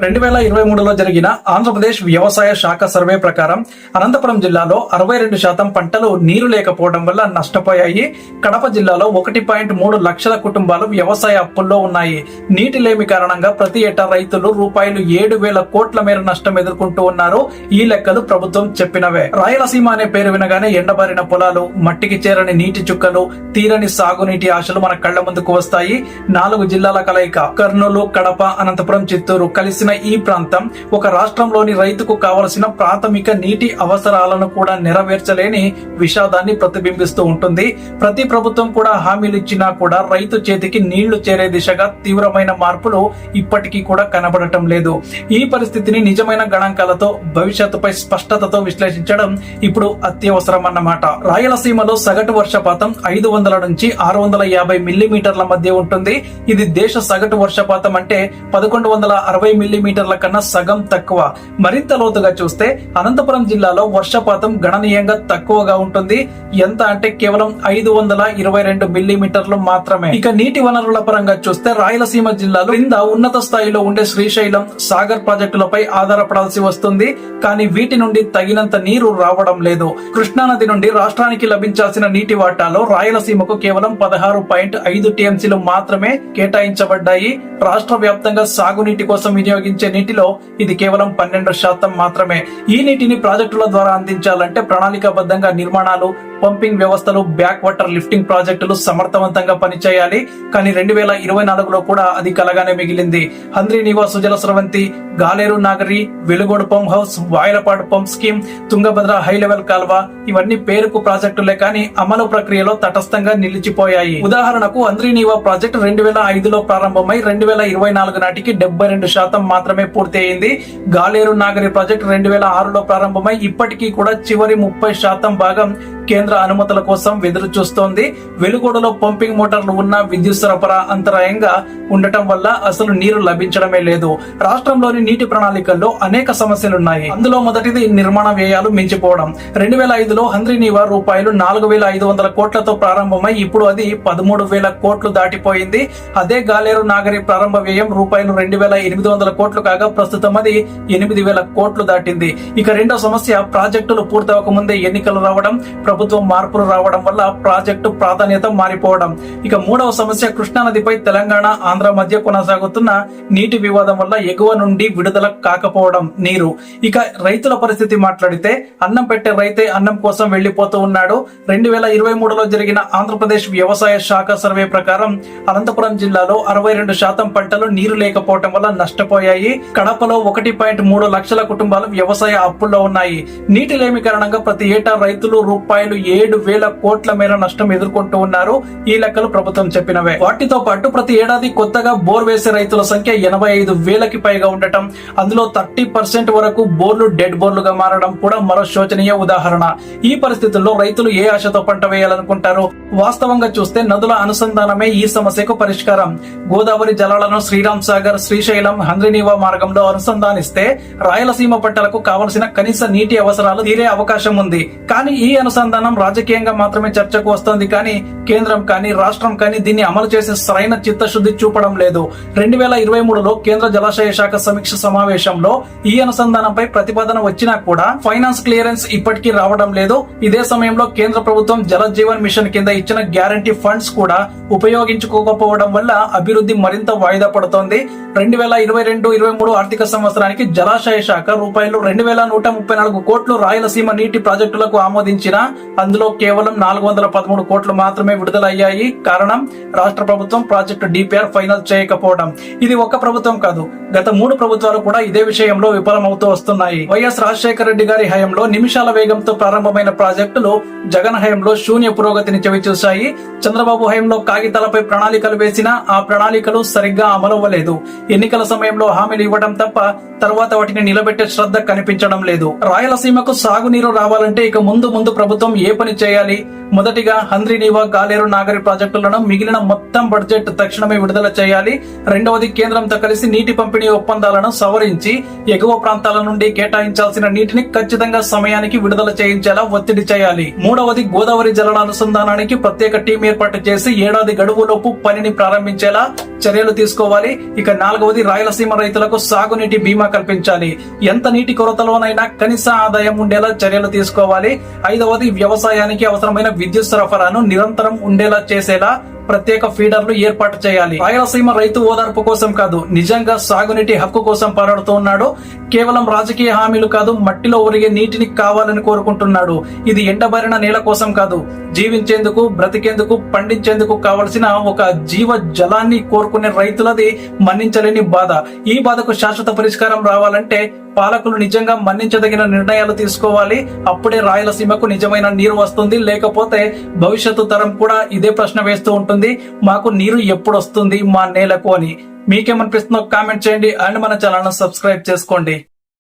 2023లో జరిగిన ఆంధ్రప్రదేశ్ వ్యవసాయ శాఖ సర్వే ప్రకారం అనంతపురం జిల్లాలో 62% పంటలు నీరు లేకపోవడం వల్ల నష్టపోయాయి. కడప జిల్లాలో 1.3 లక్షల కుటుంబాలు వ్యవసాయ అప్పుల్లో ఉన్నాయి. నీటి లేమి కారణంగా ప్రతి ఏటా రైతులు రూపాయలు 7,000 కోట్ల మేర నష్టం ఎదుర్కొంటూ ఉన్నారు. ఈ లెక్కలు ప్రభుత్వం చెప్పినవే. రాయలసీమ అనే పేరు వినగానే ఎండబారిన పొలాలు, మట్టికి చేరని నీటి చుక్కలు, తీరని సాగునీటి ఆశలు మన కళ్ల ముందుకు వస్తాయి. 4 జిల్లాల కలయిక కర్నూలు, కడప, అనంతపురం, చిత్తూరు కలిసి ఈ ప్రాంతం ఒక రాష్ట్రంలోని రైతుకు కావలసిన ప్రాథమిక నీటి అవసరాలను కూడా నెరవేర్చలేని విషాదాన్ని ప్రతిబింబిస్తూ ఉంటుంది. ప్రతి ప్రభుత్వం కూడా హామీలు ఇచ్చినా కూడా రైతు చేతికి నీళ్లు చేరే దిశగా తీవ్రమైన మార్పులు ఇప్పటికీ కూడా కనబడటం లేదు. ఈ పరిస్థితిని నిజమైన గణాంకాలతో, భవిష్యత్తుపై స్పష్టతతో విశ్లేషించడం ఇప్పుడు అత్యవసరం అన్నమాట. రాయలసీమలో సగటు వర్షపాతం 500 నుంచి 650 మిల్లీమీటర్ల మధ్య ఉంటుంది. ఇది దేశ సగటు వర్షపాతం అంటే 1160 మిల్లీమీటర్ల కన్నా సగం తక్కువ. మరింత లోతుగా చూస్తే అనంతపురం జిల్లాలో వర్షపాతం గణనీయంగా తక్కువగా ఉంటుంది. ఎంత అంటే కేవలం 522 మిల్లీమీటర్లు మాత్రమే. ఇక నీటి వనరుల పరంగా చూస్తే రాయలసీమ జిల్లాలో కింద ఉన్నత స్థాయిలో ఉండే శ్రీశైలం, సాగర్ ప్రాజెక్టులపై ఆధారపడాల్సి వస్తుంది. కానీ వీటి నుండి తగినంత నీరు రావడం లేదు. కృష్ణానది నుండి రాష్ట్రానికి లభించాల్సిన నీటి వాటాలో రాయలసీమకు కేవలం 16.5 టీఎంసీలు మాత్రమే కేటాయించబడ్డాయి. రాష్ట్ర వ్యాప్తంగా సాగునీటి కోసం వినియోగించే నీటిలో ఇది కేవలం 12% మాత్రమే. ఈ నీటిని ప్రాజెక్టుల ద్వారా అందించాలంటే ప్రణాళికాబద్ధంగా నిర్మాణాలు, పంపింగ్ వ్యవస్థలు, బ్యాక్ వాటర్ లిఫ్టింగ్ ప్రాజెక్టులు సమర్థవంతంగా పనిచేయాలి. కానీ 2024లో కూడా అది కలగానే మిగిలింది. Handrineeva Sujala Sravanthi, Galeru Nagari, Velugodu pump house, Vayalapadu pump scheme, Tungabhadra high level కాల్వ ఇవన్నీ పేరుకు ప్రాజెక్టులే కానీ అమలు ప్రక్రియలో తటస్థంగా నిలిచిపోయాయి. ఉదాహరణకు హంద్రీనీవా ప్రాజెక్టు 2005లో ప్రారంభమై 2024 నాటికి 72% మాత్రమే పూర్తి అయింది. గాలేరు నాగరి ప్రాజెక్టు 2006లో ప్రారంభమై ఇప్పటికీ కూడా చివరి 30% భాగం కేంద్ర అనుమతుల కోసం ఎదురు చూస్తోంది. వెలుగోడలో పంపింగ్ మోటార్లు ఉన్న విద్యుత్ సరఫరా అంతరాయంగా ఉండటం వల్ల అసలు నీరు లభించడమే లేదు. రాష్ట్రంలోని నీటి ప్రణాళికల్లో అనేక సమస్యలున్నాయి. అందులో మొదటిది నిర్మాణ వ్యయాలు మించిపోవడం. 2005లో హంద్రీనీవా రూపాయలు 4,500 కోట్లతో ప్రారంభమై ఇప్పుడు అది 13,000 కోట్లు దాటిపోయింది. అదే గాలేరు నాగరి ప్రారంభ వ్యయం రూపాయలు 2,800 కోట్లు కాగా ప్రస్తుతం అది 8,000 కోట్లు దాటింది. ఇక రెండో సమస్య ప్రాజెక్టులు పూర్తవక ముందే ఎన్నికలు రావడం, ప్రభుత్వం మార్పులు రావడం వల్ల ప్రాజెక్టు ప్రాధాన్యత మారిపోవడం. ఇక మూడవ సమస్య కృష్ణానదిపై తెలంగాణ, ఆంధ్ర మధ్య కొనసాగుతున్న నీటి వివాదం వల్ల ఎగువ నుండి విడుదల కాకపోవడం నీరు. ఇక రైతుల పరిస్థితి మాట్లాడితే అన్నం పెట్టే రైతే అన్నం కోసం వెళ్లిపోతూ ఉన్నాడు. 2023లో జరిగిన ఆంధ్రప్రదేశ్ వ్యవసాయ శాఖ సర్వే ప్రకారం అనంతపురం జిల్లాలో 62% పంటలు నీరు లేకపోవడం వల్ల నష్టపోయాయి. కడపలో 1.3 లక్షల కుటుంబాలు వ్యవసాయ అప్పుల్లో ఉన్నాయి. నీటి లేమి కారణంగా ప్రతి ఏటా రైతులు రూపాయలు 7,000 కోట్ల మేర నష్టం ఎదుర్కొంటూ ఉన్నారు. ఈ లెక్కలు ప్రభుత్వం చెప్పినవే. వాటితో పాటు ప్రతి ఏడాది కొత్తగా బోర్ వేసే రైతుల సంఖ్య 85,000కి పైగా ఉండటం, అందులో 30% వరకు బోర్లు డెడ్ బోర్లుగా మారడం కూడా మరో శోచనీయ ఉదాహరణ. ఈ పరిస్థితుల్లో రైతులు ఏ ఆశతో పంట వేయాలనుకుంటారు? వాస్తవంగా చూస్తే నదుల అనుసంధానమే ఈ సమస్యకు పరిష్కారం. గోదావరి జలాలను శ్రీరామ్ సాగర్, శ్రీశైలం, హంద్రీనీవా మార్గంలో అనుసంధానిస్తే రాయలసీమ పంటలకు కావలసిన కనీస నీటి అవసరాలు తీరే అవకాశం ఉంది. కానీ ఈ అనుసంధానం రాజకీయంగా మాత్రమే చర్చకు వస్తోంది. కానీ కేంద్రం కానీ రాష్ట్రం కానీ దీన్ని అమలు చేసే సరైన చిత్తశుద్ధి చూపడం లేదు. 2023లో కేంద్ర జలాశయ శాఖ సమీక్ష సమావేశంలో ఈ అనుసంధానంపై ప్రతిపాదన వచ్చినా కూడా ఫైనాన్స్ క్లియరెన్స్ ఇప్పటికీ రావడం లేదు. ఇదే సమయంలో కేంద్ర ప్రభుత్వం జల జీవన్ మిషన్ కింద ఇచ్చిన గ్యారంటీ ఫండ్స్ కూడా ఉపయోగించుకోకపోవడం వల్ల అభివృద్ధి మరింత వాయిదా పడుతోంది. 2022-23 ఆర్థిక సంవత్సరానికి జలాశయ శాఖ రూపాయలు 2,134 కోట్లు రాయలసీమ నీటి ప్రాజెక్టులకు ఆమోదించిన అందులో కేవలం 413 కోట్లు మాత్రమే విడుదలయ్యాయి. కారణం రాష్ట్ర ప్రభుత్వం ప్రాజెక్టు డిపిఆర్ ఫైనల్ చేయకపోవడం. ఇది ఒక్క ప్రభుత్వం కాదు, గత 3 ప్రభుత్వాలు కూడా ఇదే విషయంలో విఫలమవుతూ వస్తున్నాయి. వైఎస్ రాజశేఖర రెడ్డి గారి హయాంలో నిమిషాల వేగంతో ప్రారంభమైన ప్రాజెక్టులు జగన్ హయాంలో శూన్య పురోగతిని చవిచూశాయి. చంద్రబాబు హయాంలో కాగితాలపై ప్రణాళికలు వేసినా ఆ ప్రణాళికలు సరిగ్గా అమలవ్వలేదు. ఎన్నికల సమయంలో హామీలు ఇవ్వడం తప్ప తర్వాత వాటిని నిలబెట్టే శ్రద్ధ కనిపించడం లేదు. రాయలసీమకు సాగునీరు రావాలంటే ఇక ముందు ప్రభుత్వం ఏ పని చేయాలి? మొదటిగా హంద్రీనీవా గాలేరు నాగరి ప్రాజెక్టులను మిగిలిన మొత్తం బడ్జెట్ తక్షణమే విడుదల చేయాలి. రెండవది కేంద్రంతో కలిసి నీటి పంపిణీ ఒప్పందాలను సవరించి ఎగువ ప్రాంతాల నుండి కేటాయించాల్సిన నీటిని ఖచ్చితంగా సమయానికి విడుదల చేయించేలా ఒత్తిడి చేయాలి. మూడవది గోదావరి జలాల అనుసంధానానికి ప్రత్యేక టీం ఏర్పాటు చేసి ఏడాది గడువులోపు పనిని ప్రారంభించేలా చర్యలు తీసుకోవాలి. ఇక నాలుగవది రాయలసీమ రైతులకు సాగునీటి బీమా కల్పించాలి. ఎంత నీటి కొరతలోనైనా కనీస ఆదాయం ఉండేలా చర్యలు తీసుకోవాలి. ఐదవది వ్యవసాయానికి అవసరమైన విద్యుత్ సరఫరాను నిరంతరం ఉండేలా చేసేలా ప్రత్యేక ఫీడర్లు ఏర్పాటు చేయాలి. రాయలసీమ రైతు ఓదార్పు కోసం కాదు, నిజంగా సాగునీటి హక్కు కోసం పోరాడుతూ ఉన్నాడు. కేవలం రాజకీయ హామీలు కాదు, మట్టిలో ఒరిగే నీటిని కావాలని కోరుకుంటున్నాడు. ఇది ఎండబారిన నేల కోసం కాదు, జీవించేందుకు, బ్రతికేందుకు, పండించేందుకు కావలసిన ఒక జీవ జలాన్ని కోరుకునే రైతులది మన్నించలేని బాధ. ఈ బాధకు శాశ్వత పరిష్కారం రావాలంటే పాలకులు నిజంగా మన్నించదగిన నిర్ణయాలు తీసుకోవాలి. అప్పుడే రాయలసీమకు నిజమైన నీరు వస్తుంది. లేకపోతే భవిష్యత్తు తరం కూడా ఇదే ప్రశ్న వేస్తూ ఉంటుంది, మాకు నీరు ఎప్పుడు వస్తుంది మా నేలకు అని. మీకేమనిపిస్తుందో కామెంట్ చేయండి అండ్ మన ఛానల్ సబ్స్క్రైబ్ చేసుకోండి.